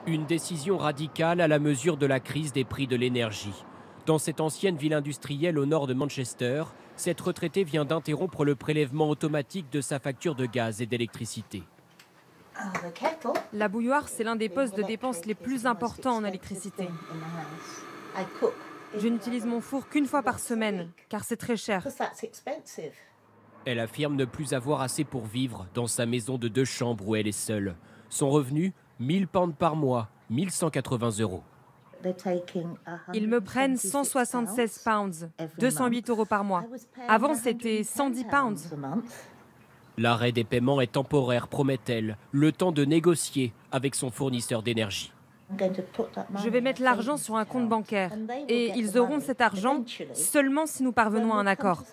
Une décision radicale à la mesure de la crise des prix de l'énergie. Dans cette ancienne ville industrielle au nord de Manchester, cette retraitée vient d'interrompre le prélèvement automatique de sa facture de gaz et d'électricité. La bouilloire, c'est l'un des postes de dépenses les plus importants en électricité. Je n'utilise mon four qu'une fois par semaine, car c'est très cher. Elle affirme ne plus avoir assez pour vivre dans sa maison de 2 chambres où elle est seule. Son revenu, 1000 pounds par mois, 1180 €. Ils me prennent 176 pounds, 208 € par mois. Avant, c'était 110 pounds. L'arrêt des paiements est temporaire, promet-elle, le temps de négocier avec son fournisseur d'énergie. Je vais mettre l'argent sur un compte bancaire et ils auront cet argent seulement si nous parvenons à un accord.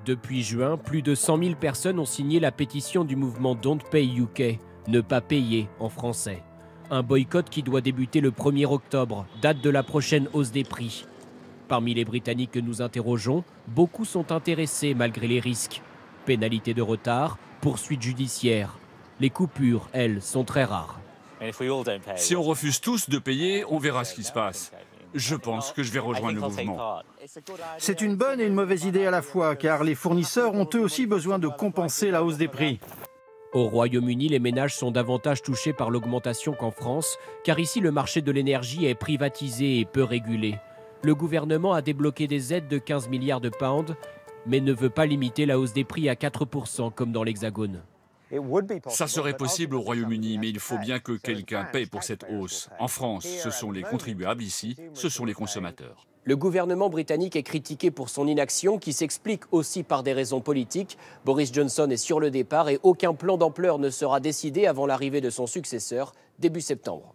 Depuis juin, plus de 100 000 personnes ont signé la pétition du mouvement Don't Pay UK, ne pas payer en français. Un boycott qui doit débuter le 1er octobre, date de la prochaine hausse des prix. Parmi les Britanniques que nous interrogeons, beaucoup sont intéressés malgré les risques. Pénalités de retard, poursuites judiciaires. Les coupures, elles, sont très rares. Si on refuse tous de payer, on verra ce qui se passe. Je pense que je vais rejoindre le mouvement. C'est une bonne et une mauvaise idée à la fois, car les fournisseurs ont eux aussi besoin de compenser la hausse des prix. Au Royaume-Uni, les ménages sont davantage touchés par l'augmentation qu'en France, car ici le marché de l'énergie est privatisé et peu régulé. Le gouvernement a débloqué des aides de 15 milliards de pounds, mais ne veut pas limiter la hausse des prix à 4% comme dans l'Hexagone. Ça serait possible au Royaume-Uni, mais il faut bien que quelqu'un paye pour cette hausse. En France, ce sont les contribuables, ici, ce sont les consommateurs. Le gouvernement britannique est critiqué pour son inaction qui s'explique aussi par des raisons politiques. Boris Johnson est sur le départ et aucun plan d'ampleur ne sera décidé avant l'arrivée de son successeur début septembre.